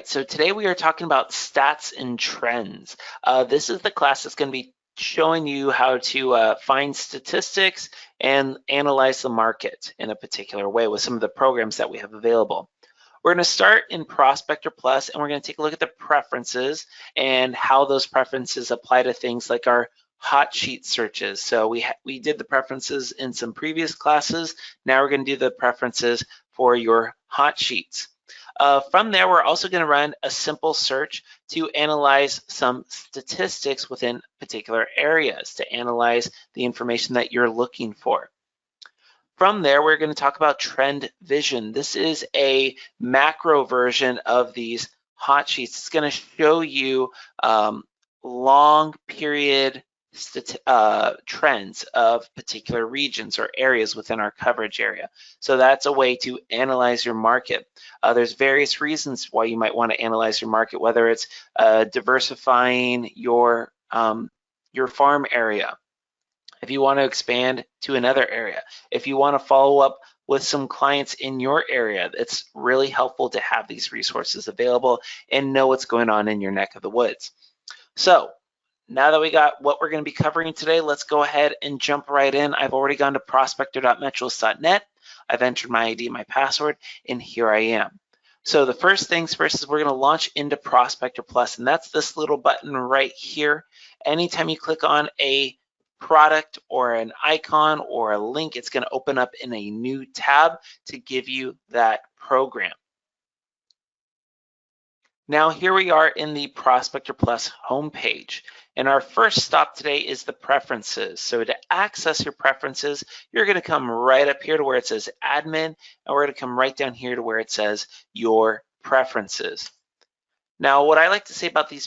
So today we are talking about stats and trends. This is the class that's going to be showing you how to find statistics and analyze the market in a particular way with some of the programs that we have available. We're going to start in Prospector Plus, and we're going to take a look at the preferences and how those preferences apply to things like our hot sheet searches. So we did the preferences in some previous classes. Now we're going to do the preferences for your hot sheets. From there, we're also going to run a simple search to analyze some statistics within particular areas, to analyze the information that you're looking for. From there, we're going to talk about Trend Vision. This is a macro version of these hot sheets. It's going to show you long period trends of particular regions or areas within our coverage area. So that's a way to analyze your market. There's various reasons why you might want to analyze your market, whether it's diversifying your farm area, if you want to expand to another area, if you want to follow up with some clients in your area, it's really helpful to have these resources available and know what's going on in your neck of the woods. So now that we got what we're going to be covering today, let's go ahead and jump right in. I've already gone to prospector.metros.net. I've entered my ID, my password, and here I am. So the first things first is we're going to launch into Prospector Plus, and that's this little button right here. Anytime you click on a product or an icon or a link, it's going to open up in a new tab to give you that program. Now here we are in the Prospector Plus homepage, and our first stop today is the preferences. So to access your preferences, you're going to come right up here to where it says admin, and we're going to come right down here to where it says your preferences. Now what I like to say about these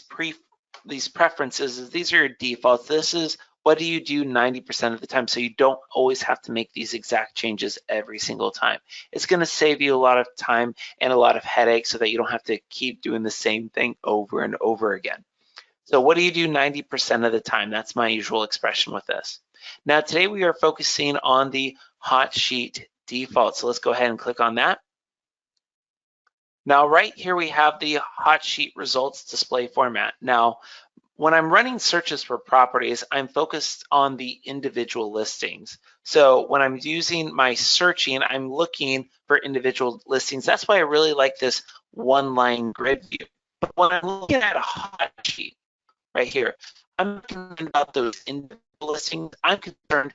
preferences is these are your defaults. This is what do you do 90% of the time, so you don't always have to make these exact changes every single time. It's going to save you a lot of time and a lot of headache so that you don't have to keep doing the same thing over and over again. So what do you do 90% of the time? That's my usual expression with this. Now today we are focusing on the hot sheet default. So let's go ahead and click on that. Now right here we have the hot sheet results display format. Now when I'm running searches for properties, I'm focused on the individual listings. So when I'm using my searching, I'm looking for individual listings. That's why I really like this one-line grid view. But when I'm looking at a hot sheet right here, I'm concerned about those individual listings. I'm concerned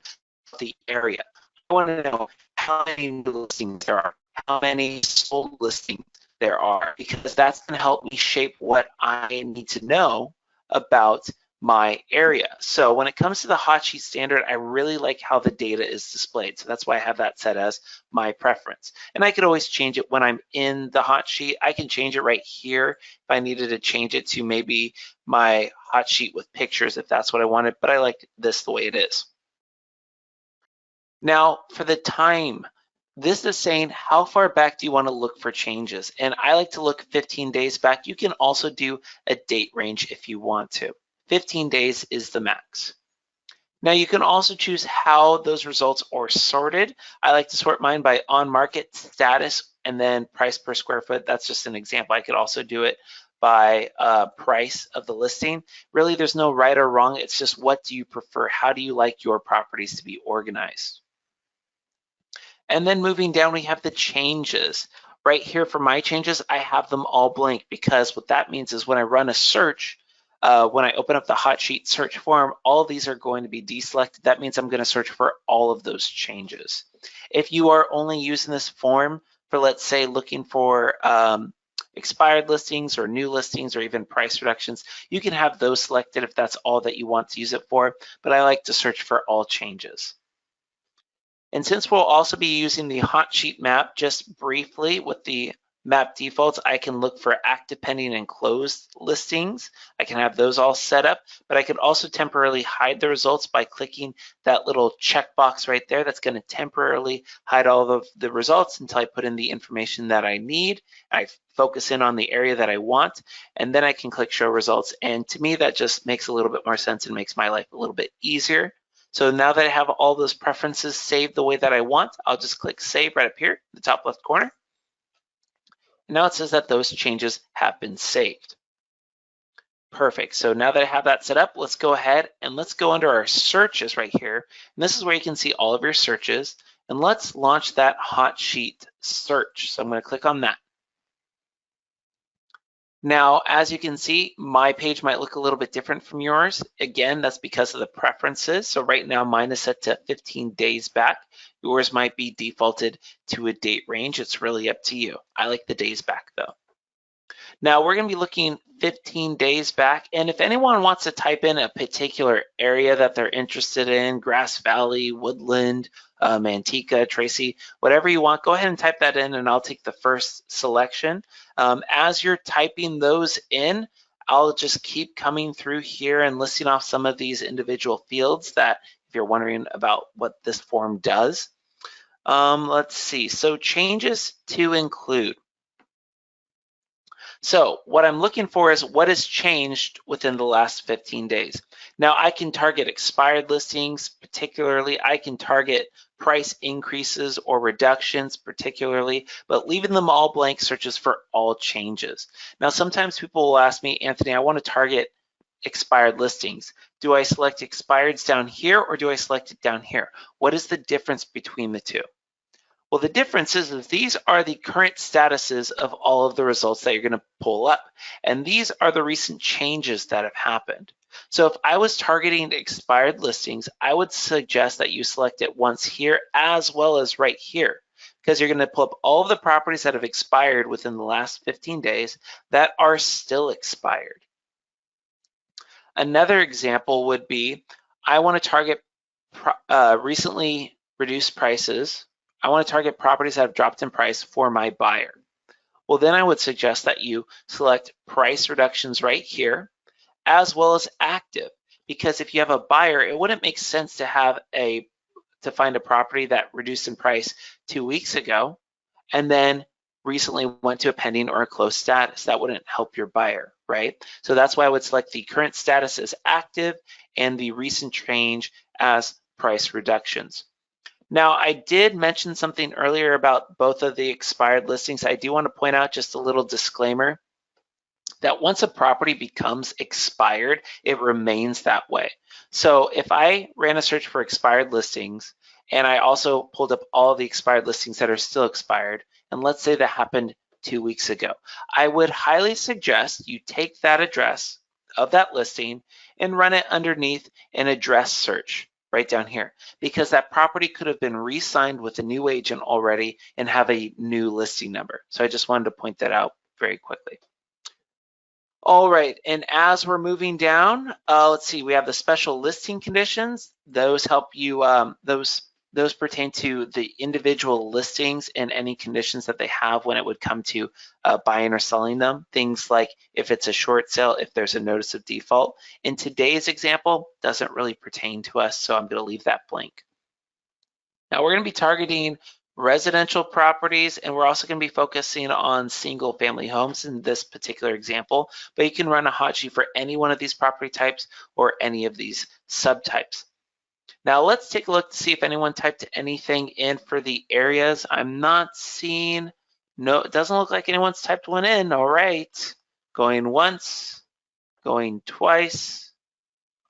about the area. I want to know how many new listings there are, how many sold listings there are, because that's going to help me shape what I need to know about my area. So when it comes to the hot sheet standard, I really like how the data is displayed. So that's why I have that set as my preference. And I could always change it when I'm in the hot sheet. I can change it right here if I needed to change it to maybe my hot sheet with pictures if that's what I wanted, but I like this the way it is. Now for the time, this is saying how far back do you want to look for changes? And I like to look 15 days back. You can also do a date range if you want to. 15 days is the max. Now you can also choose how those results are sorted. I like to sort mine by on market, status, and then price per square foot. That's just an example. I could also do it by price of the listing. Really, there's no right or wrong. It's just what do you prefer? How do you like your properties to be organized? And then moving down, we have the changes. Right here for my changes, I have them all blank because what that means is when I run a search, when I open up the hot sheet search form, all of these are going to be deselected. That means I'm going to search for all of those changes. If you are only using this form for, let's say, looking for expired listings or new listings or even price reductions, you can have those selected if that's all that you want to use it for, but I like to search for all changes. And since we'll also be using the hot sheet map just briefly with the map defaults, I can look for active, pending, and closed listings. I can have those all set up, but I can also temporarily hide the results by clicking that little checkbox right there. That's going to temporarily hide all of the results until I put in the information that I need. I focus in on the area that I want, and then I can click show results. And to me, that just makes a little bit more sense and makes my life a little bit easier. So now that I have all those preferences saved the way that I want, I'll just click save right up here in the top left corner. Now it says that those changes have been saved. Perfect. So now that I have that set up, let's go ahead and let's go under our searches right here. And this is where you can see all of your searches. And let's launch that hot sheet search. So I'm going to click on that. Now, as you can see, my page might look a little bit different from yours. Again, that's because of the preferences. So right now mine is set to 15 days back. Yours might be defaulted to a date range. It's really up to you. I like the days back though. Now we're going to be looking 15 days back, and if anyone wants to type in a particular area that they're interested in, Grass Valley, Woodland, Manteca, Tracy, whatever you want, go ahead and type that in and I'll take the first selection. As you're typing those in, I'll just keep coming through here and listing off some of these individual fields that if you're wondering about what this form does. Let's see, so changes to include. So what I'm looking for is what has changed within the last 15 days. Now I can target expired listings, particularly. I can target price increases or reductions, particularly, but leaving them all blank searches for all changes. Now sometimes people will ask me, Anthony, I want to target expired listings. Do I select expireds down here or do I select it down here? What is the difference between the two? Well, the difference is these are the current statuses of all of the results that you're going to pull up. And these are the recent changes that have happened. So if I was targeting expired listings, I would suggest that you select it once here as well as right here, because you're going to pull up all of the properties that have expired within the last 15 days that are still expired. Another example would be, I want to target recently reduced prices. I want to target properties that have dropped in price for my buyer. Well, then I would suggest that you select price reductions right here, as well as active, because if you have a buyer, it wouldn't make sense to find a property that reduced in price 2 weeks ago and then recently went to a pending or a closed status. That wouldn't help your buyer, right? So that's why I would select the current status as active and the recent change as price reductions. Now, I did mention something earlier about both of the expired listings. I do want to point out just a little disclaimer that once a property becomes expired, it remains that way. So if I ran a search for expired listings and I also pulled up all the expired listings that are still expired, and let's say that happened 2 weeks ago, I would highly suggest you take that address of that listing and run it underneath an address search right down here, because that property could have been re-signed with a new agent already and have a new listing number. So I just wanted to point that out very quickly. All right, and as we're moving down, let's see, we have the special listing conditions. Those help you, those pertain to the individual listings and any conditions that they have when it would come to buying or selling them. Things like if it's a short sale, if there's a notice of default. In today's example, doesn't really pertain to us, so I'm going to leave that blank. Now we're going to be targeting residential properties, and we're also going to be focusing on single family homes in this particular example, but you can run a hot sheet for any one of these property types or any of these subtypes. Now let's take a look to see if anyone typed anything in for the areas. I'm not seeing, no, it doesn't look like anyone's typed one in. All right, going once, going twice.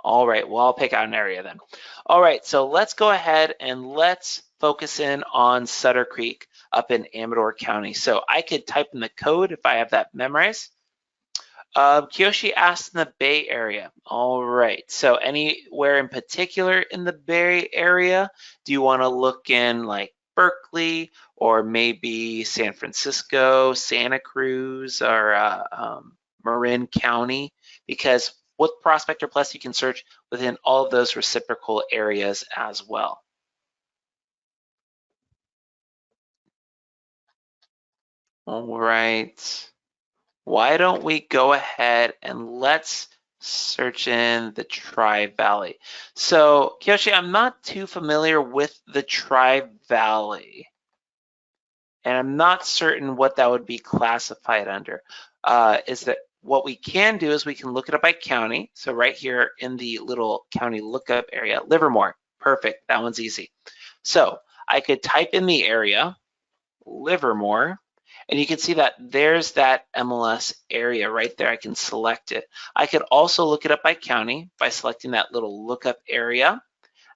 All right, well, I'll pick out an area then. All right, so let's go ahead and let's focus in on Sutter Creek up in Amador County. So I could type in the code if I have that memorized. Kiyoshi asked in the Bay Area. All right, so anywhere in particular in the Bay Area? Do you want to look in like Berkeley or maybe San Francisco, Santa Cruz, or Marin County? Because with Prospector Plus, you can search within all of those reciprocal areas as well. All right. Why don't we go ahead and let's search in the Tri-Valley. So Kiyoshi, I'm not too familiar with the Tri-Valley, and I'm not certain what that would be classified under. Is that what we can do is we can look it up by county. So right here in the little county lookup area, Livermore, perfect, that one's easy. So I could type in the area, Livermore, And you can see that there's that MLS area right there. I can select it. I could also look it up by county by selecting that little lookup area.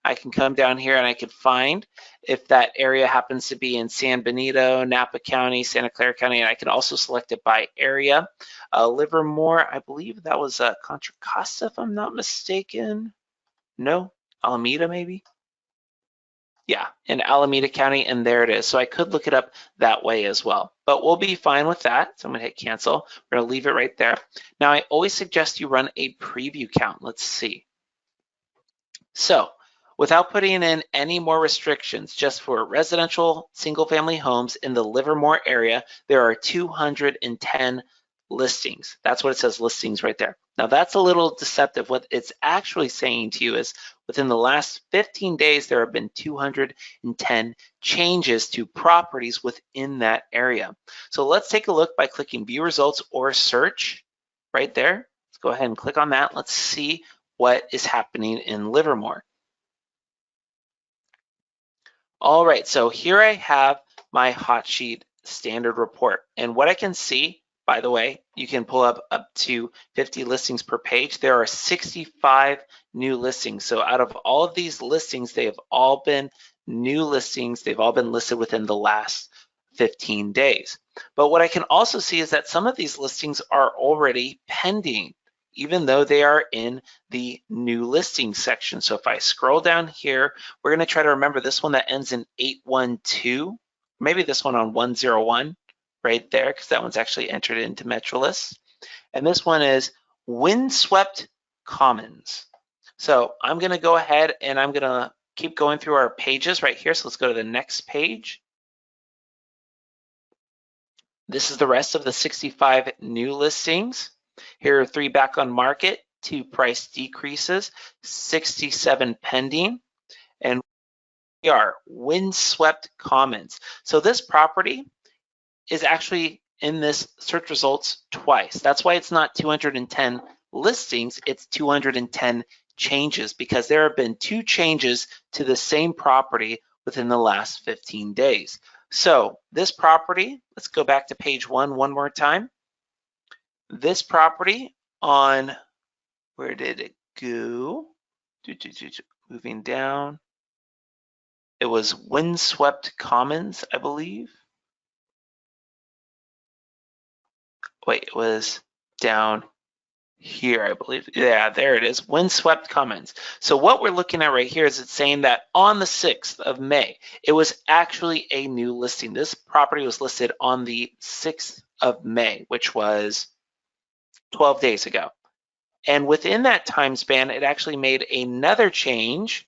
I can come down here and I could find if that area happens to be in San Benito, Napa County, Santa Clara County, and I can also select it by area. Livermore, I believe that was Contra Costa, if I'm not mistaken. No, Alameda maybe? Yeah, in Alameda County, and there it is. So I could look it up that way as well, but we'll be fine with that. So I'm gonna hit cancel. We're gonna leave it right there. Now I always suggest you run a preview count. Let's see. So without putting in any more restrictions, just for residential single-family homes in the Livermore area, there are 210 listings. That's what it says, listings right there. Now that's a little deceptive. What it's actually saying to you is within the last 15 days, there have been 210 changes to properties within that area. So let's take a look by clicking view results or search right there. Let's go ahead and click on that. Let's see what is happening in Livermore. All right, so here I have my hot sheet standard report. And what I can see, by the way, you can pull up to 50 listings per page. There are 65 new listings. So out of all of these listings, they have all been new listings. They've all been listed within the last 15 days. But what I can also see is that some of these listings are already pending, even though they are in the new listing section. So if I scroll down here, we're gonna try to remember this one that ends in 812, maybe this one on 101 right there, because that one's actually entered into Metrolist. And this one is Windswept Commons. So I'm gonna go ahead and I'm gonna keep going through our pages right here. So let's go to the next page. This is the rest of the 65 new listings. Here are 3 back on market, 2 price decreases, 67 pending, and we are Windswept Commons. So this property is actually in this search results twice. That's why it's not 210 listings, it's 210 changes, because there have been 2 changes to the same property within the last 15 days. So this property, let's go back to page 1 more time. This property on, where did it go? Moving down. It was Windswept Commons, I believe. Wait, it was down here, I believe. Yeah, there it is, Windswept Commons. So what we're looking at right here is it's saying that on the 6th of May, it was actually a new listing. This property was listed on the 6th of May, which was 12 days ago. And within that time span, it actually made another change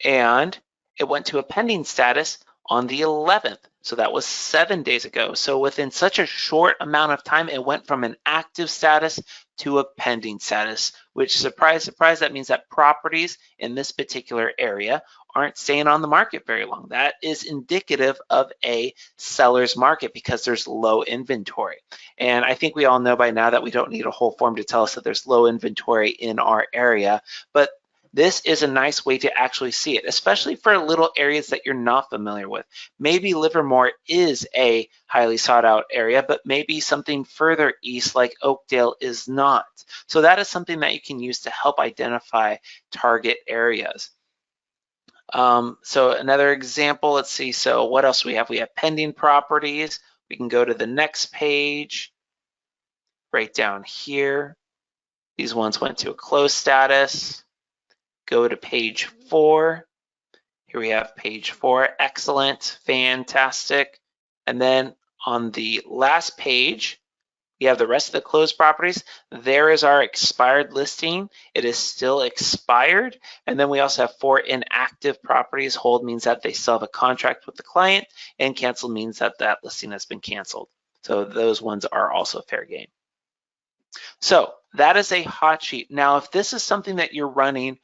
and it went to a pending status on the 11th. So that was 7 days ago. So within such a short amount of time, it went from an active status to a pending status, which, surprise, surprise, that means that properties in this particular area aren't staying on the market very long. That is indicative of a seller's market because there's low inventory. And I think we all know by now that we don't need a whole form to tell us that there's low inventory in our area, but this is a nice way to actually see it, especially for little areas that you're not familiar with. Maybe Livermore is a highly sought out area, but maybe something further east like Oakdale is not. So that is something that you can use to help identify target areas. So another example, let's see, so what else do we have? We have pending properties. We can go to the next page, right down here. These ones went to a closed status. Go to page 4. Here we have page 4, excellent, fantastic. And then on the last page, we have the rest of the closed properties. There is our expired listing. It is still expired. And then we also have 4 inactive properties. Hold means that they still have a contract with the client, and cancel means that that listing has been canceled. So those ones are also fair game. So that is a hot sheet. Now, if this is something that you're running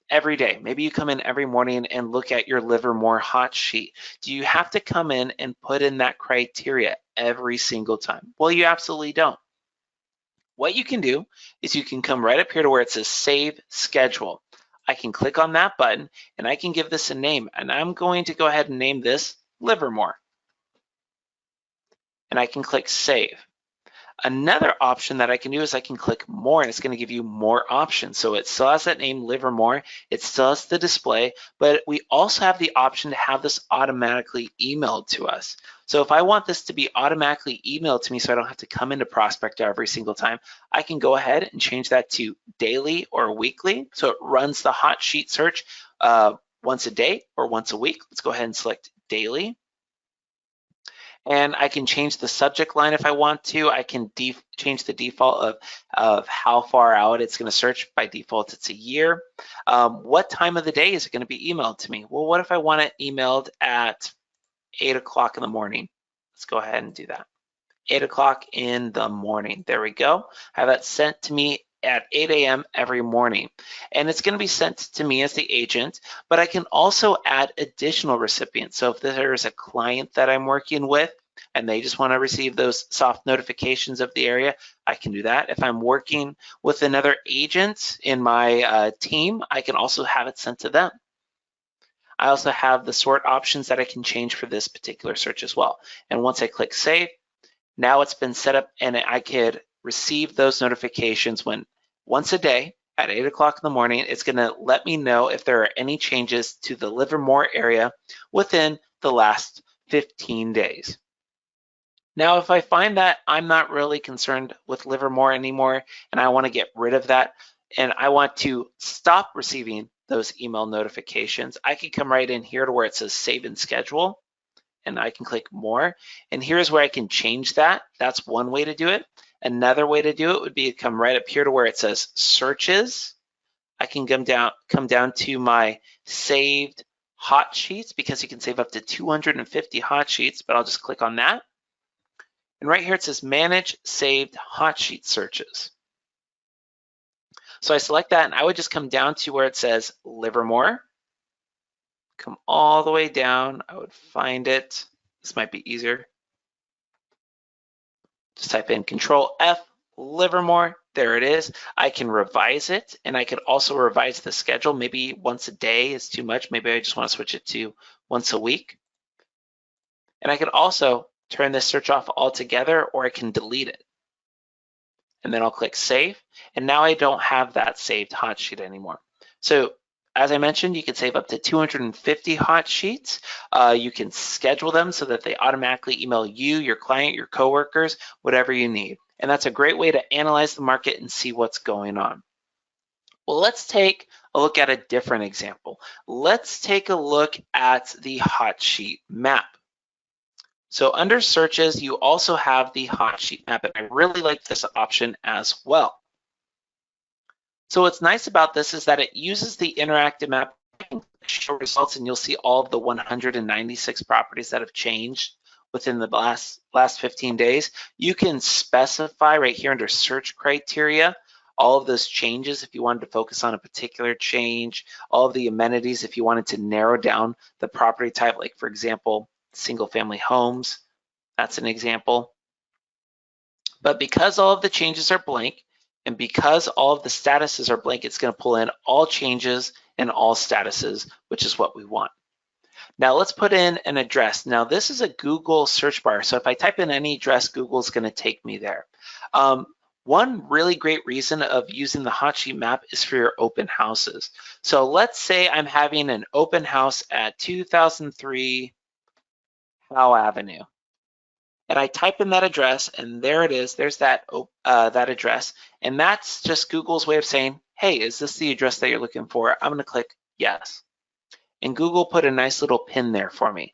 every day, maybe you come in every morning and look at your Livermore hot sheet, do you have to come in and put in that criteria every single time? Well, you absolutely don't. What you can do is you can come right up here to where it says Save Schedule. I can click on that button and I can give this a name, and I'm going to go ahead and name this Livermore. and I can click save. Another option that I can do is I can click more, and it's going to give you more options. So it still has that name, Livermore. It still has the display, but we also have the option to have this automatically emailed to us. So if I want this to be automatically emailed to me so I don't have to come into Prospector every single time, I can go ahead and change that to daily or weekly. So it runs the hot sheet search once a day or once a week. Let's go ahead and select daily. And I can change the subject line if I want to. I can change the default of how far out it's going to search. By default, it's a year. What time of the day is it going to be emailed to me? Well, what if I want it emailed at 8 o'clock in the morning? Let's go ahead and do that. 8 o'clock in the morning. There we go. Have that sent to me at 8 a.m. every morning. And it's going to be sent to me as the agent, but I can also add additional recipients. So if there's a client that I'm working with and they just want to receive those soft notifications of the area, I can do that. If I'm working with another agent in my team, I can also have it sent to them. I also have the sort options that I can change for this particular search as well. And once I click save, now it's been set up and I could receive those notifications when once a day at 8 o'clock in the morning. It's going to let me know if there are any changes to the Livermore area within the last 15 days. Now, if I find that I'm not really concerned with Livermore anymore and I want to get rid of that and I want to stop receiving those email notifications, I can come right in here to where it says save and schedule, and I can click more. And here's where I can change that. That's one way to do it. Another way to do it would be to come right up here to where it says searches. I can come down to my saved hot sheets, because you can save up to 250 hot sheets, but I'll just click on that. And right here it says manage saved hot sheet searches. So I select that and I would just come down to where it says Livermore. Come all the way down, I would find it. This might be easier. Just type in Control F, Livermore, there it is. I can revise it, and I could also revise the schedule. Maybe once a day is too much. Maybe I just want to switch it to once a week. And I could also turn this search off altogether, or I can delete it. And then I'll click save, and now I don't have that saved hot sheet anymore. So as I mentioned, you can save up to 250 hot sheets. You can schedule them so that they automatically email you, your client, your coworkers, whatever you need. And that's a great way to analyze the market and see what's going on. Well, let's take a look at a different example. Let's take a look at the hot sheet map. So under searches, you also have the hot sheet map, and I really like this option as well. So what's nice about this is that it uses the interactive map. Show results, and you'll see all of the 196 properties that have changed within the last 15 days. You can specify right here under search criteria all of those changes if you wanted to focus on a particular change, all of the amenities if you wanted to narrow down the property type, like for example, single family homes. That's an example. But because all of the changes are blank, and because all of the statuses are blank, it's going to pull in all changes and all statuses, which is what we want. Now let's put in an address. Now this is a Google search bar, so if I type in any address, Google's going to take me there. One really great reason of using the hot sheet map is for your open houses. So let's say I'm having an open house at 2003 Howe Avenue. And I type in that address, and there it is. There's that address, and that's just Google's way of saying, hey, is this the address that you're looking for? I'm going to click yes. And Google put a nice little pin there for me.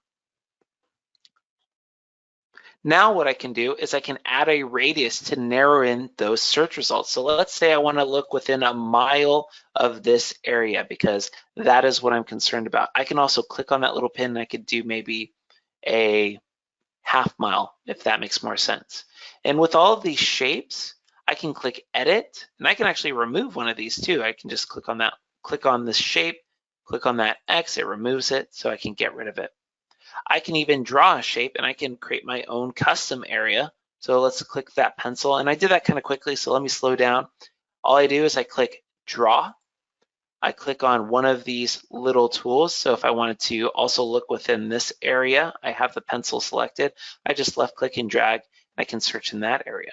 Now what I can do is I can add a radius to narrow in those search results. So let's say I want to look within a mile of this area, because that is what I'm concerned about. I can also click on that little pin, and I could do maybe a half mile, if that makes more sense. And with all of these shapes, I can click edit, and I can actually remove one of these too. I can just click on that, click on this shape, click on that X, it removes it, so I can get rid of it. I can even draw a shape, and I can create my own custom area. So let's click that pencil, and I did that kind of quickly, so let me slow down. All I do is I click draw, I click on one of these little tools. So if I wanted to also look within this area, I have the pencil selected. I just left click and drag, and I can search in that area.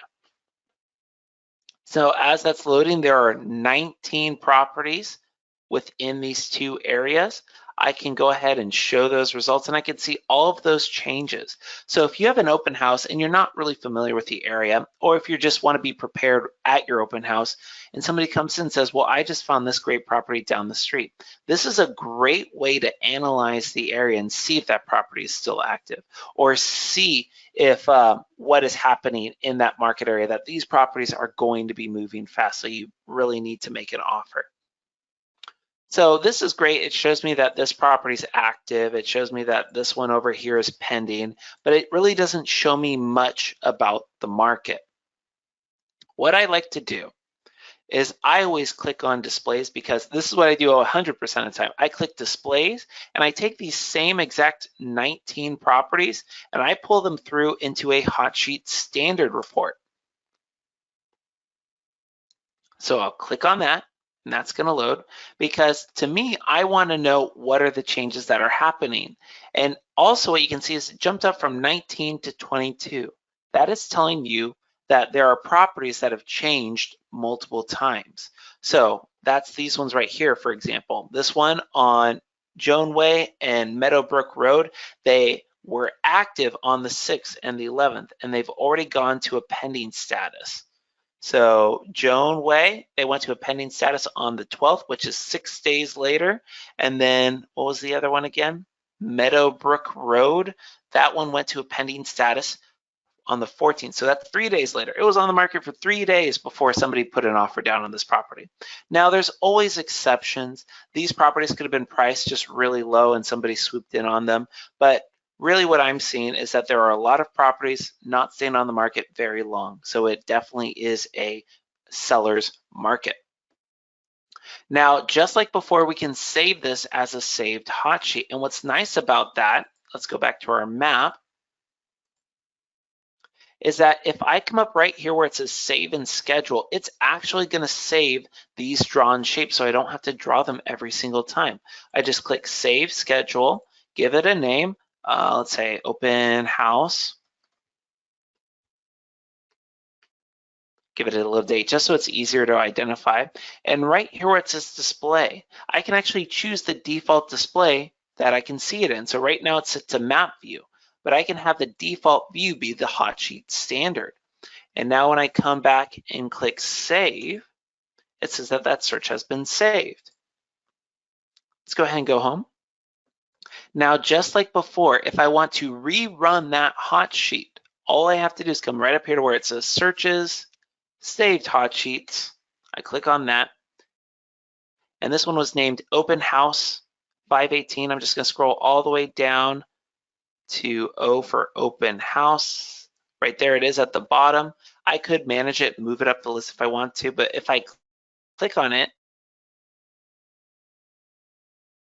So as that's loading, there are 19 properties within these two areas. I can go ahead and show those results, and I can see all of those changes. So if you have an open house and you're not really familiar with the area, or if you just want to be prepared at your open house and somebody comes in and says, well, I just found this great property down the street. This is a great way to analyze the area and see if that property is still active, or see if what is happening in that market area, that these properties are going to be moving fast. So you really need to make an offer. So this is great. It shows me that this property is active. It shows me that this one over here is pending, but it really doesn't show me much about the market. What I like to do is I always click on displays, because this is what I do 100% of the time. I click displays and I take these same exact 19 properties and I pull them through into a HotSheet standard report. So I'll click on that, and that's going to load, because to me, I want to know what are the changes that are happening. And also what you can see is it jumped up from 19 to 22. That is telling you that there are properties that have changed multiple times. So that's these ones right here, for example. This one on Joan Way and Meadowbrook Road, they were active on the 6th and the 11th, and they've already gone to a pending status. So Joan Way, they went to a pending status on the 12th, which is 6 days later. And then what was the other one again? Meadowbrook Road, that one went to a pending status on the 14th. So that's 3 days later. It was on the market for 3 days before somebody put an offer down on this property. Now there's always exceptions. These properties could have been priced just really low and somebody swooped in on them. But really what I'm seeing is that there are a lot of properties not staying on the market very long. So it definitely is a seller's market. Now, just like before, we can save this as a saved hot sheet. And what's nice about that, let's go back to our map, is that if I come up right here where it says save and schedule, it's actually going to save these drawn shapes, so I don't have to draw them every single time. I just click save schedule, give it a name, let's say open house, give it a little date just so it's easier to identify. And right here where it says display, I can actually choose the default display that I can see it in. So right now it's set to map view, but I can have the default view be the HotSheet standard. And now when I come back and click save, it says that that search has been saved. Let's go ahead and go home. Now, just like before, if I want to rerun that hot sheet, all I have to do is come right up here to where it says searches, saved hot sheets. I click on that. And this one was named Open House 518. I'm just going to scroll all the way down to O for Open House. Right there it is at the bottom. I could manage it, move it up the list if I want to, but if I click on it,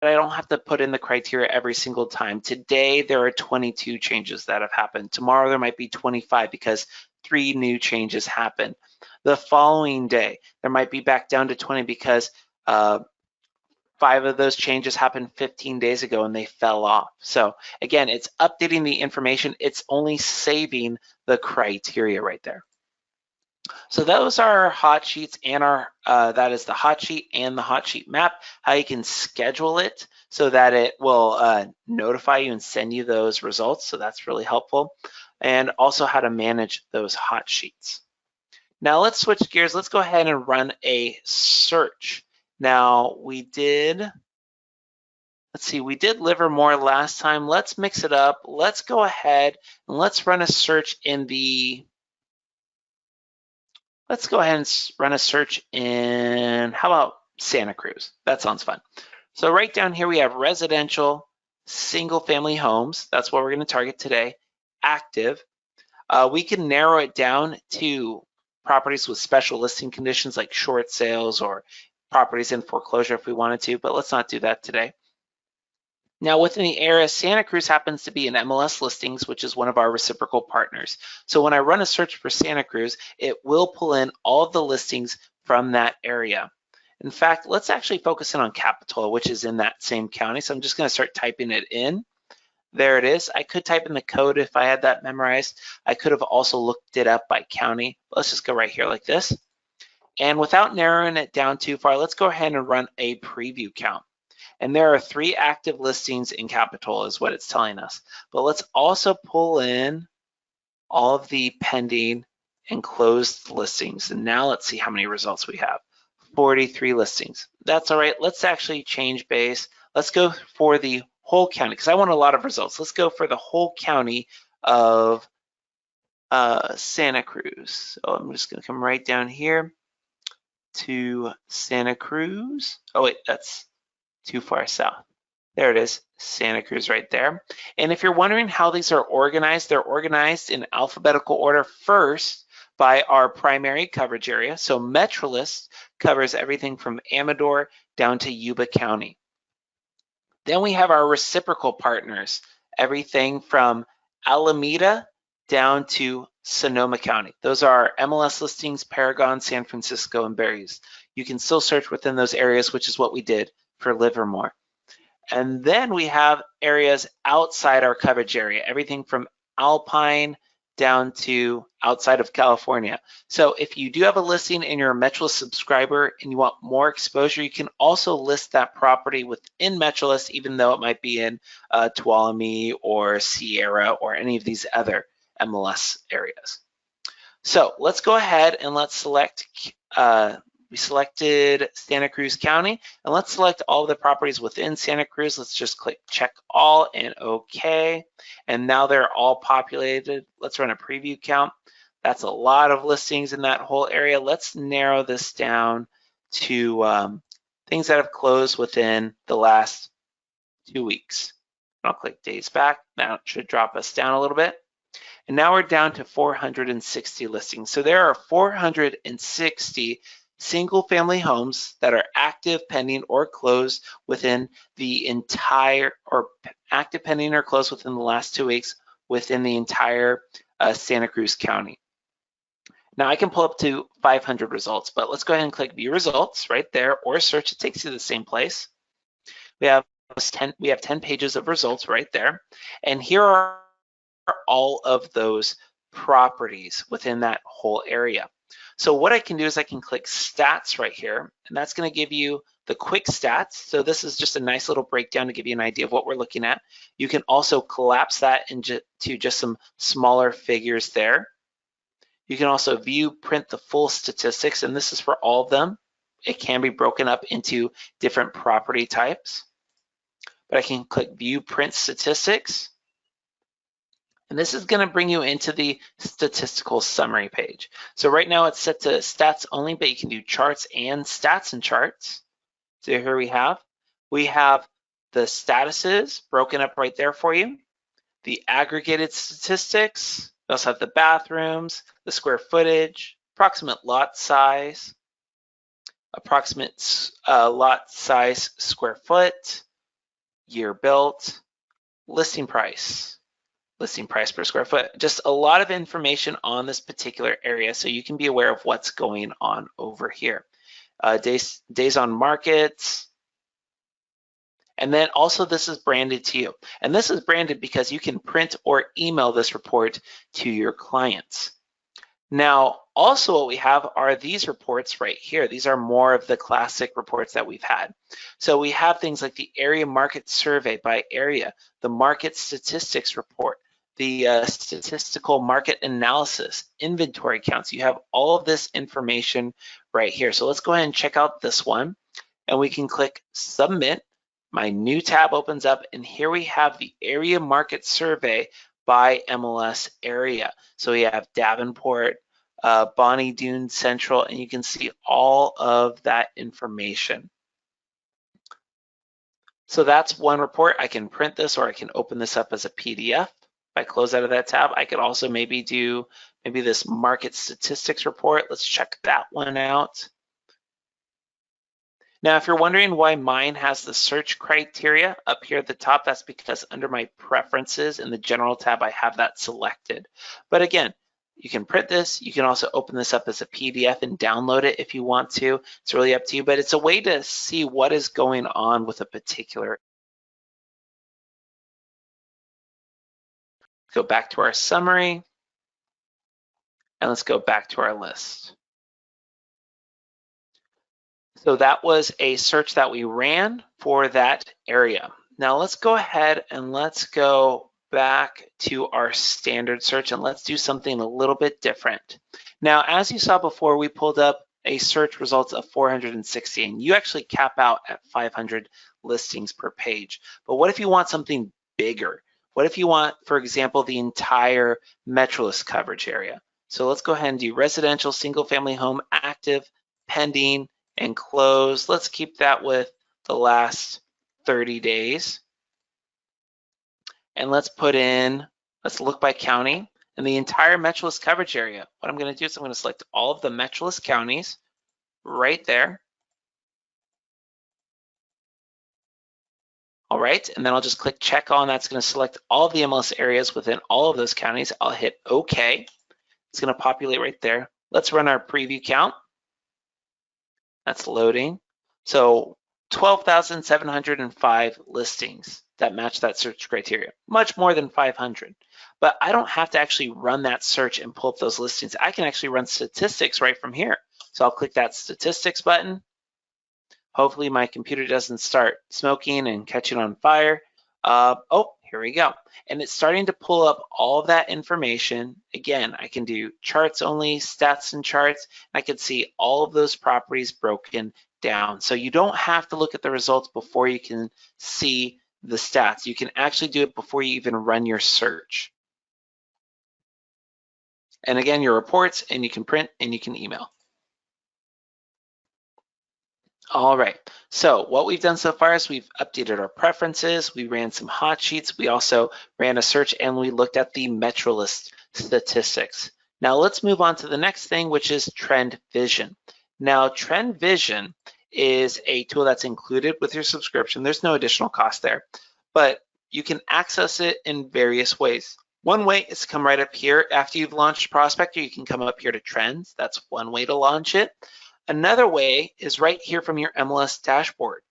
I don't have to put in the criteria every single time. Today, there are 22 changes that have happened. Tomorrow, there might be 25 because 3 new changes happened. The following day, there might be back down to 20 because 5 of those changes happened 15 days ago and they fell off. So again, it's updating the information. It's only saving the criteria right there. So those are our hot sheets and our that is the hot sheet and the hot sheet map, how you can schedule it so that it will notify you and send you those results. So that's really helpful. And also how to manage those hot sheets. Now let's switch gears. Let's go ahead and run a search. Now we did, let's see, we did Livermore last time. Let's mix it up. Let's go ahead and let's run a search in the, let's go ahead and run a search in, how about Santa Cruz? That sounds fun. So right down here we have residential, single family homes. That's what we're going to target today. Active. We can narrow it down to properties with special listing conditions like short sales or properties in foreclosure if we wanted to, but let's not do that today. Now within the area, Santa Cruz happens to be an MLS Listings, which is one of our reciprocal partners. So when I run a search for Santa Cruz, it will pull in all of the listings from that area. In fact, let's actually focus in on Capitola, which is in that same county. So I'm just going to start typing it in. There it is. I could type in the code if I had that memorized. I could have also looked it up by county. Let's just go right here like this. And without narrowing it down too far, let's go ahead and run a preview count. And there are 3 active listings in Capitola is what it's telling us. But let's also pull in all of the pending and closed listings. And now let's see how many results we have. 43 listings. That's all right. Let's actually change base. Let's go for the whole county because I want a lot of results. Let's go for the whole county of Santa Cruz. So I'm just going to come right down here to Santa Cruz. Oh wait, that's too far south. There it is, Santa Cruz right there. And if you're wondering how these are organized, they're organized in alphabetical order first by our primary coverage area. So MetroList covers everything from Amador down to Yuba County. Then we have our reciprocal partners, everything from Alameda down to Sonoma County. Those are MLS listings, Paragon, San Francisco, and Berries. You can still search within those areas, which is what we did for Livermore. And then we have areas outside our coverage area, everything from Alpine down to outside of California. So if you do have a listing and you're a MetroList subscriber and you want more exposure, you can also list that property within MetroList, even though it might be in Tuolumne or Sierra or any of these other MLS areas. So let's go ahead and let's select, we selected Santa Cruz County, and let's select all of the properties within Santa Cruz. Let's just click check all and OK. And now they're all populated. Let's run a preview count. That's a lot of listings in that whole area. Let's narrow this down to things that have closed within the last 2 weeks. I'll click days back. Now it should drop us down a little bit. And now we're down to 460 listings. So there are 460 single family homes that are active, pending, or closed within the entire, or active, pending, or closed within the last 2 weeks within the entire Santa Cruz County. Now I can pull up to 500 results, but let's go ahead and click view results right there, or search. It takes you to the same place. We have 10 pages of results right there. And here are all of those properties within that whole area. So what I can do is I can click stats right here, and that's going to give you the quick stats. So this is just a nice little breakdown to give you an idea of what we're looking at. You can also collapse that into just some smaller figures there. You can also view, print the full statistics, and this is for all of them. It can be broken up into different property types. But I can click view, print statistics. And this is going to bring you into the statistical summary page. So right now it's set to stats only, but you can do charts and stats and charts. So here we have the statuses broken up right there for you, the aggregated statistics. We also have the bathrooms, the square footage, approximate lot size, approximate lot size square foot, year built, listing price per square foot. Just a lot of information on this particular area so you can be aware of what's going on over here. Days on markets. And then also this is branded to you. And this is branded because you can print or email this report to your clients. Now, also what we have are these reports right here. These are more of the classic reports that we've had. So we have things like the area market survey by area, the market statistics report, the statistical market analysis, inventory counts. You have all of this information right here. So let's go ahead and check out this one, and we can click submit. My new tab opens up, and here we have the area market survey by MLS area. So we have Davenport, Bonnie Doon Central, and you can see all of that information. So that's one report. I can print this, or I can open this up as a PDF. If I close out of that tab, I could also maybe do this market statistics report. Let's check that one out. Now, if you're wondering why mine has the search criteria up here at the top, that's because under my preferences in the general tab, I have that selected. But again, You can print this. You can also open this up as a PDF and download it if you want to. It's really up to you, but it's a way to see what is going on with a particular. Go back to our summary, and let's go back to our list. So that was a search that we ran for that area. Now let's go ahead and let's go back to our standard search and let's do something a little bit different. Now, as you saw before, we pulled up a search results of 460, and you actually cap out at 500 listings per page. But what if you want something bigger? What if you want, for example, the entire Metrolist coverage area? So let's go ahead and do residential, single family home, active, pending, and close. Let's keep that with the last 30 days. And let's put in, let's look by county and the entire Metrolist coverage area. What I'm going to do is I'm going to select all of the Metrolist counties right there. All right, and then I'll just click check on. That's going to select all of the MLS areas within all of those counties. I'll hit OK. It's going to populate right there. Let's run our preview count. That's loading. So 12,705 listings that match that search criteria, much more than 500. But I don't have to actually run that search and pull up those listings. I can actually run statistics right from here. So I'll click that statistics button. Hopefully my computer doesn't start smoking and catching on fire. Oh, here we go. And it's starting to pull up all of that information. Again, I can do charts only, stats and charts. I can see all of those properties broken down. So you don't have to look at the results before you can see the stats. You can actually do it before you even run your search. And again, your reports, and you can print and you can email. All right, so what we've done so far is we've updated our preferences, we ran some hot sheets, we also ran a search, and we looked at the Metrolist statistics. Now let's move on to the next thing, which is Trend Vision. Now Trend Vision is a tool that's included with your subscription. There's no additional cost there, but you can access it in various ways. One way is to come right up here after you've launched Prospector. You can come up here to Trends. That's one way to launch it. Another way is right here from your MLS dashboard.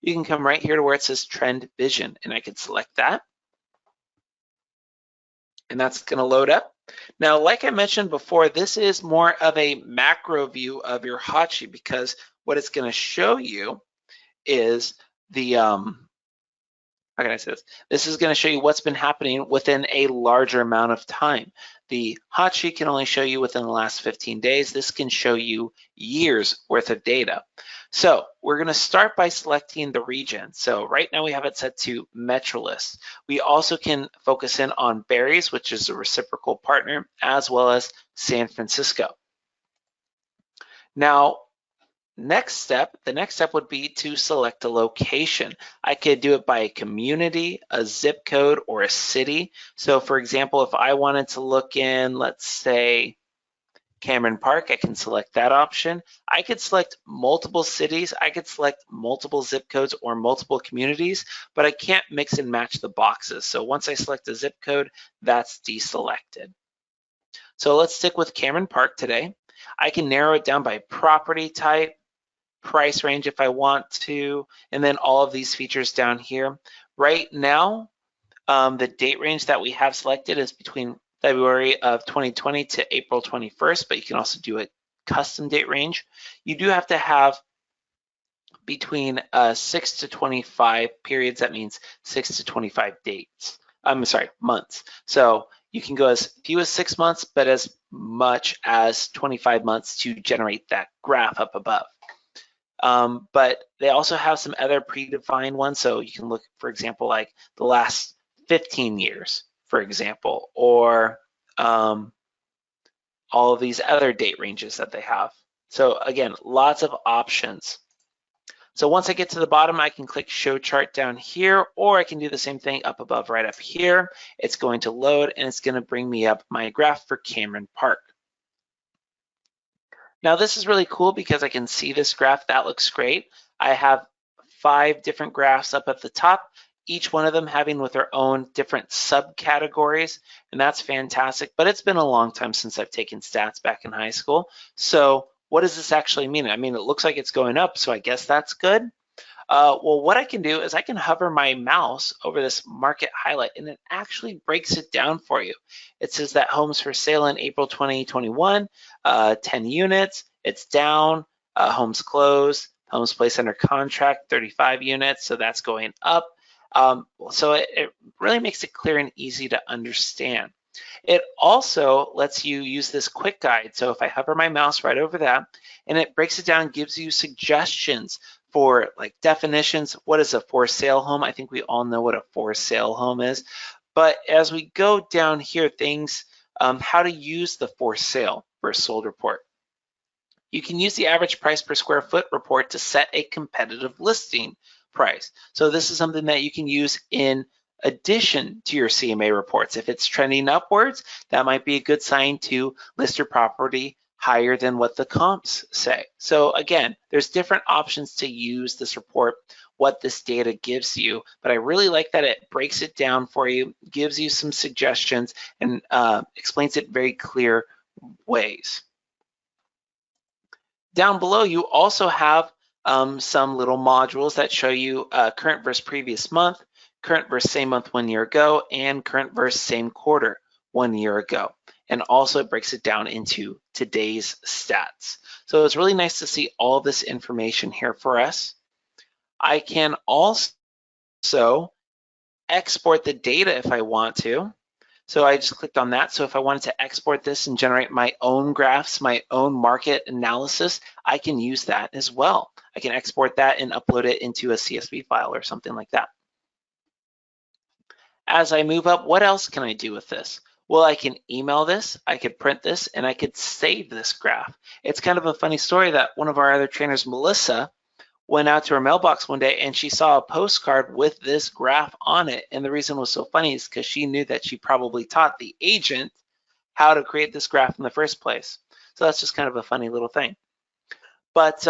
You can come right here to where it says Trend Vision, and I can select that. And that's going to load up. Now, like I mentioned before, this is more of a macro view of your hot sheet, because what it's going to show you is the, how can I say this? This is going to show you what's been happening within a larger amount of time. The hot sheet can only show you within the last 15 days. This can show you years worth of data. So we're going to start by selecting the region. So right now we have it set to Metrolist. We also can focus in on Barry's, which is a reciprocal partner, as well as San Francisco. Now, the next step would be to select a location. I could do it by a community, a zip code, or a city. So for example, if I wanted to look in, let's say, Cameron Park, I can select that option. I could select multiple cities, I could select multiple zip codes or multiple communities, but I can't mix and match the boxes. So once I select a zip code, that's deselected. So let's stick with Cameron Park today. I can narrow it down by property type, price range if I want to, and then all of these features down here. Right now, the date range that we have selected is between February of 2020 to April 21st, but you can also do a custom date range. You do have to have between 6 to 25 periods. That means 6 to 25 dates. I'm sorry, months. So you can go as few as 6 months, but as much as 25 months to generate that graph up above. But they also have some other predefined ones. So you can look, for example, like the last 15 years, for example, or all of these other date ranges that they have. So again, lots of options. So once I get to the bottom, I can click Show Chart down here, or I can do the same thing up above right up here. It's going to load, and it's going to bring me up my graph for Cameron Park. Now this is really cool because I can see this graph. That looks great. I have 5 different graphs up at the top. each one of them having with their own different subcategories, and that's fantastic. But it's been a long time since I've taken stats back in high school. So what does this actually mean? I mean, it looks like it's going up, so I guess that's good. Well, what I can do is I can hover my mouse over this market highlight, and it actually breaks it down for you. It says that homes for sale in April 2021, 10 units, it's down, homes closed, homes placed under contract, 35 units, so that's going up. So it really makes it clear and easy to understand. It also lets you use this quick guide. So if I hover my mouse right over that, and it breaks it down, gives you suggestions for like definitions. What is a for sale home? I think we all know what a for sale home is. But as we go down here, things, how to use the for sale versus sold report. You can use the average price per square foot report to set a competitive listing price. So this is something that you can use in addition to your CMA reports. If it's trending upwards, that might be a good sign to list your property higher than what the comps say. So again, there's different options to use this report, what this data gives you, but I really like that it breaks it down for you, gives you some suggestions, and explains it very clear ways. Down below, you also have some little modules that show you current versus previous month, current versus same month 1 year ago, and current versus same quarter 1 year ago. And also it breaks it down into today's stats. So it's really nice to see all this information here for us. I can also export the data if I want to. So I just clicked on that. So if I wanted to export this and generate my own graphs, my own market analysis, I can use that as well. I can export that and upload it into a CSV file or something like that. As I move up, what else can I do with this? Well, I can email this, I could print this, and I could save this graph. It's kind of a funny story that one of our other trainers, Melissa, went out to her mailbox one day and she saw a postcard with this graph on it. And the reason it was so funny is because she knew that she probably taught the agent how to create this graph in the first place. So that's just kind of a funny little thing. But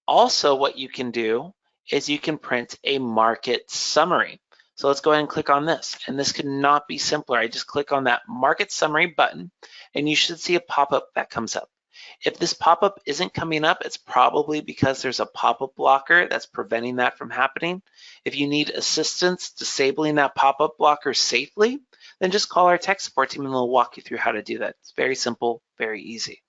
also what you can do is you can print a market summary. So let's go ahead and click on this. And this could not be simpler. I just click on that market summary button and you should see a pop-up that comes up. If this pop-up isn't coming up, it's probably because there's a pop-up blocker that's preventing that from happening. If you need assistance disabling that pop-up blocker safely, then just call our tech support team and they'll walk you through how to do that. It's very simple, very easy.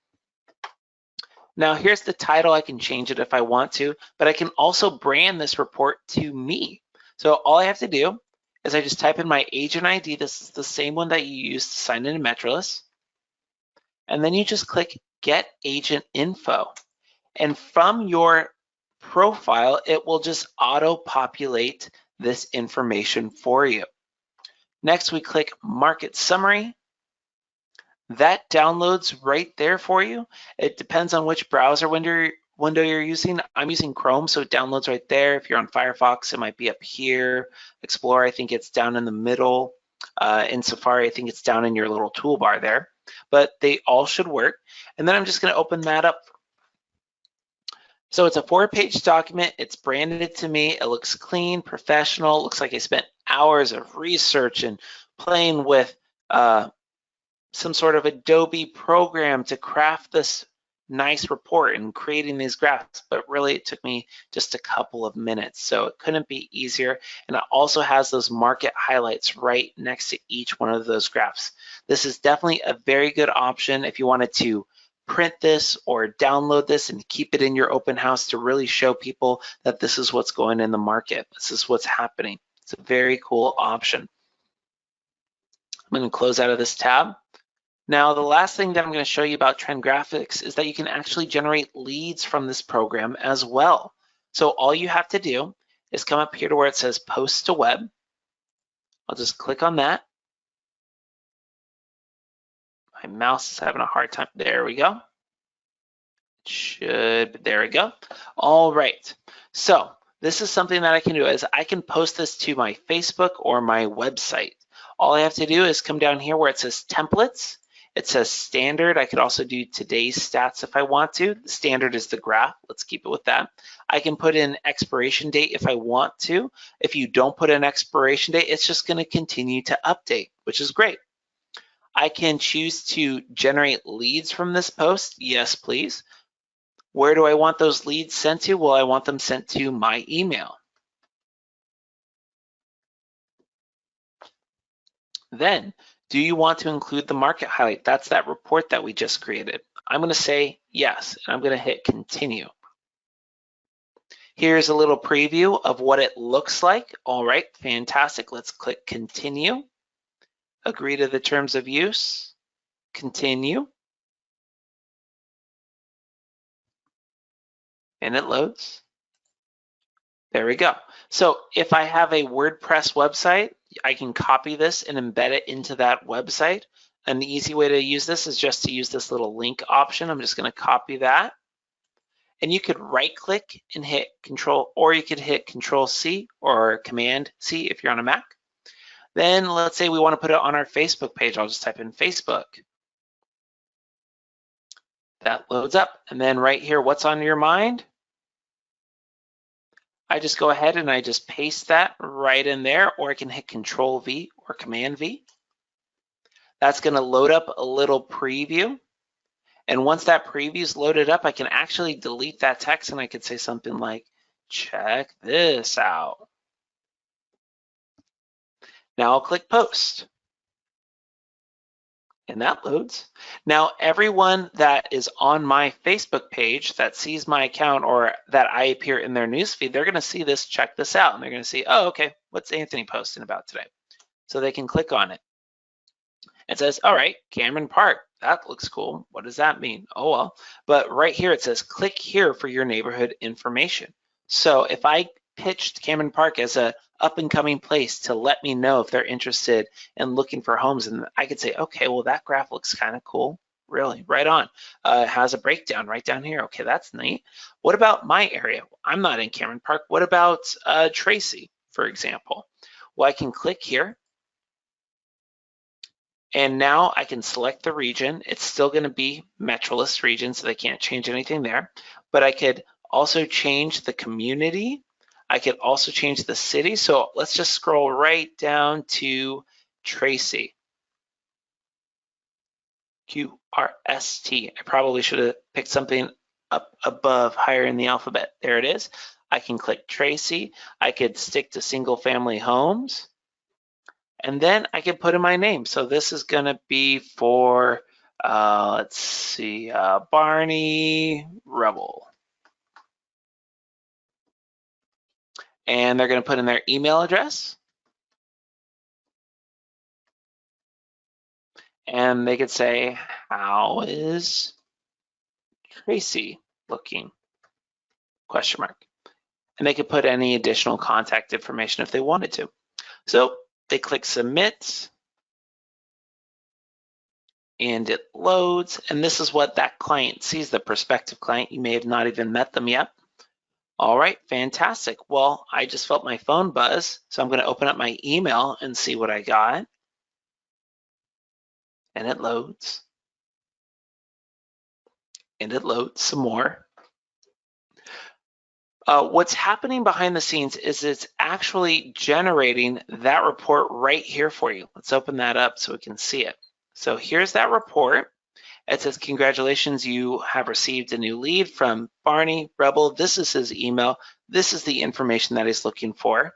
Now here's the title. I can change it if I want to, but I can also brand this report to me. So all I have to do is I just type in my agent ID. This is the same one that you use to sign into Metrolis. And then you just click Get Agent Info. And from your profile, it will just auto-populate this information for you. Next, we click Market Summary. That downloads right there for you. It depends on which browser window you're using. I'm using Chrome, so it downloads right there. If you're on Firefox, it might be up here. Explorer, I think it's down in the middle. In Safari, I think it's down in your little toolbar there. But they all should work. And then I'm just going to open that up. So it's a 4-page document. It's branded to me. It looks clean, professional. It looks like I spent hours of research and playing with some sort of Adobe program to craft this nice report and creating these graphs, but really it took me just a couple of minutes. So it couldn't be easier. And it also has those market highlights right next to each one of those graphs. This is definitely a very good option if you wanted to print this or download this and keep it in your open house to really show people that this is what's going in the market. This is what's happening. It's a very cool option. I'm going to close out of this tab. Now, the last thing that I'm going to show you about Trend Graphics is that you can actually generate leads from this program as well. So all you have to do is come up here to where it says Post to Web. I'll just click on that. My mouse is having a hard time. There we go. There we go. All right. So this is something that I can do is I can post this to my Facebook or my website. All I have to do is come down here where it says Templates. It says standard. I could also do today's stats if I want to. The standard is the graph. Let's keep it with that. I can put in expiration date if I want to. If you don't put an expiration date, it's just going to continue to update, which is great. I can choose to generate leads from this post. Yes, please. Where do I want those leads sent to? Well, I want them sent to my email. Then, do you want to include the market highlight? That's that report that we just created. I'm going to say yes, and I'm going to hit continue. Here's a little preview of what it looks like. All right, fantastic. Let's click continue. Agree to the terms of use. Continue. And it loads. There we go. So if I have a WordPress website, I can copy this and embed it into that website. And the easy way to use this is just to use this little link option. I'm just going to copy that. And you could right click and hit Control, or you could hit Control C or Command C if you're on a Mac. Then let's say we want to put it on our Facebook page. I'll just type in Facebook. That loads up. And then right here, what's on your mind? I just go ahead and I just paste that right in there, or I can hit Control V or Command V. That's going to load up a little preview. And once that preview is loaded up, I can actually delete that text and I could say something like, check this out. Now I'll click post. And that loads. Now everyone that is on my Facebook page that sees my account or that I appear in their newsfeed, they're going to see this, check this out, and they're going to see, oh, okay, what's Anthony posting about today? So they can click on it. It says, all right, Cameron Park, that looks cool. What does that mean? Oh, well, but right here it says, click here for your neighborhood information. So if I pitched Cameron Park as a up and coming place to let me know if they're interested in looking for homes, and I could say, okay, well, that graph looks kind of cool. Really, right on. It has a breakdown right down here. Okay, that's neat. What about my area? I'm not in Cameron Park. What about Tracy, for example? Well, I can click here. And now I can select the region. It's still going to be Metrolist region, so they can't change anything there. But I could also change the community. I could also change the city. So let's just scroll right down to Tracy. QRST. I probably should have picked something up above, higher in the alphabet. There it is. I can click Tracy. I could stick to single family homes. And then I can put in my name. So this is going to be for, let's see, Barney Rebel. And they're going to put in their email address. And they could say, how is Tracy looking? Question mark. And they could put any additional contact information if they wanted to. So they click submit, and it loads. And this is what that client sees, the prospective client. You may have not even met them yet. All right, fantastic. Well, I just felt my phone buzz, so I'm going to open up my email and see what I got. And it loads. And it loads some more. What's happening behind the scenes is it's actually generating that report right here for you. Let's open that up so we can see it. So here's that report. It says, congratulations, you have received a new lead from Barney Rebel. This is his email. This is the information that he's looking for.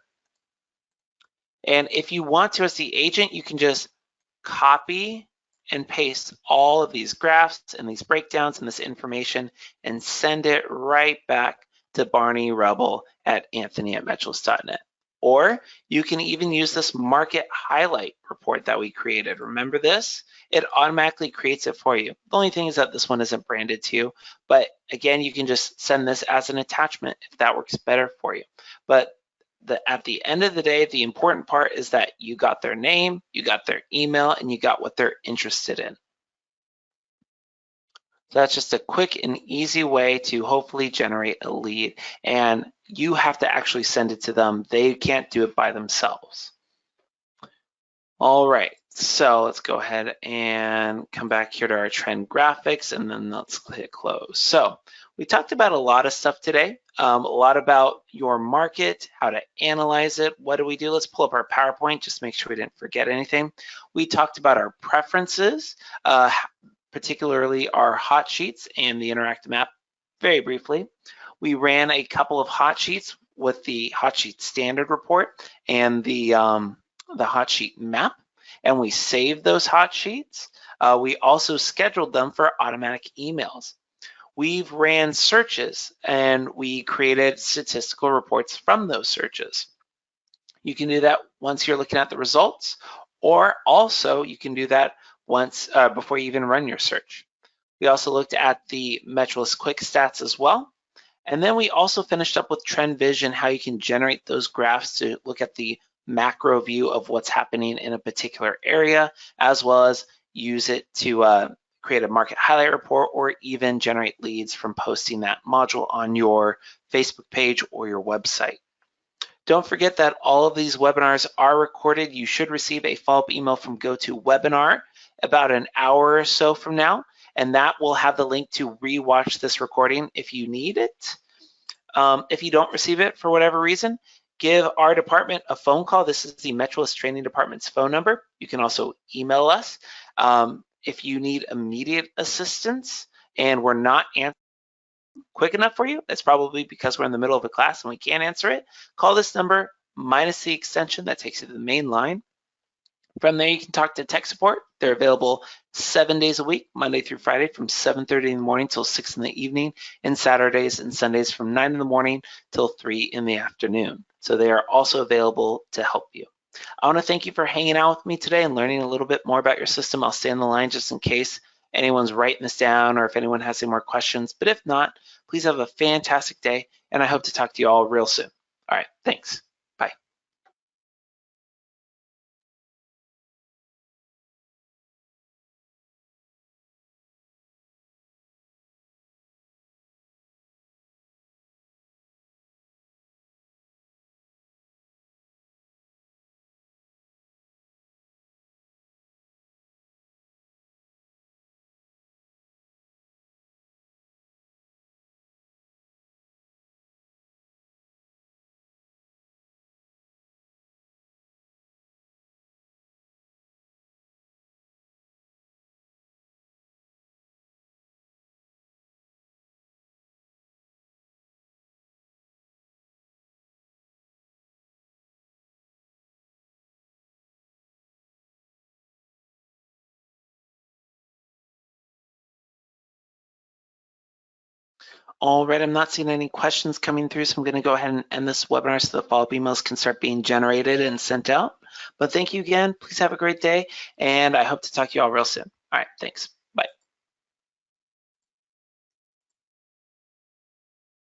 And if you want to, as the agent, you can just copy and paste all of these graphs and these breakdowns and this information and send it right back to Barney Rebel at Anthony@Metrolist.net. Or you can even use this market highlight report that we created. Remember this? It automatically creates it for you. The only thing is that this one isn't branded to you. But again, you can just send this as an attachment if that works better for you. But at the end of the day, the important part is that you got their name, you got their email, and you got what they're interested in. So that's just a quick and easy way to hopefully generate a lead. And you have to actually send it to them. They can't do it by themselves. All right, So let's go ahead and come back here to our trend graphics, and then let's hit close. So we talked about a lot of stuff today, a lot about your market, how to analyze it. What do we do? Let's pull up our PowerPoint, just make sure we didn't forget anything. We talked about our preferences, particularly our hot sheets and the interactive map very briefly. We ran a couple of hot sheets with the hot sheet standard report and the hot sheet map, and we saved those hot sheets. We also scheduled them for automatic emails. We've ran searches and we created statistical reports from those searches. You can do that once you're looking at the results, or also you can do that once before you even run your search. We also looked at the Metrolist Quick Stats as well. And then we also finished up with Trend Vision, how you can generate those graphs to look at the macro view of what's happening in a particular area, as well as use it to create a market highlight report or even generate leads from posting that module on your Facebook page or your website. Don't forget that all of these webinars are recorded. You should receive a follow-up email from GoToWebinar about an hour or so from now, and that will have the link to rewatch this recording if you need it. If you don't receive it for whatever reason, give our department a phone call. This is the Metrolist Training Department's phone number. You can also email us. If you need immediate assistance and we're not answering quick enough for you, that's probably because we're in the middle of a class and we can't answer it. Call this number minus the extension that takes you to the main line. From there, you can talk to tech support. They're available 7 days a week, Monday through Friday from 7:30 in the morning till 6 in the evening, and Saturdays and Sundays from 9 in the morning till 3 in the afternoon. So they are also available to help you. I want to thank you for hanging out with me today and learning a little bit more about your system. I'll stay on the line just in case anyone's writing this down or if anyone has any more questions. But if not, please have a fantastic day, and I hope to talk to you all real soon. All right, thanks. Bye. All right, I'm not seeing any questions coming through, so I'm going to go ahead and end this webinar so the follow-up emails can start being generated and sent out. But thank you again. Please have a great day, and I hope to talk to you all real soon. All right, thanks.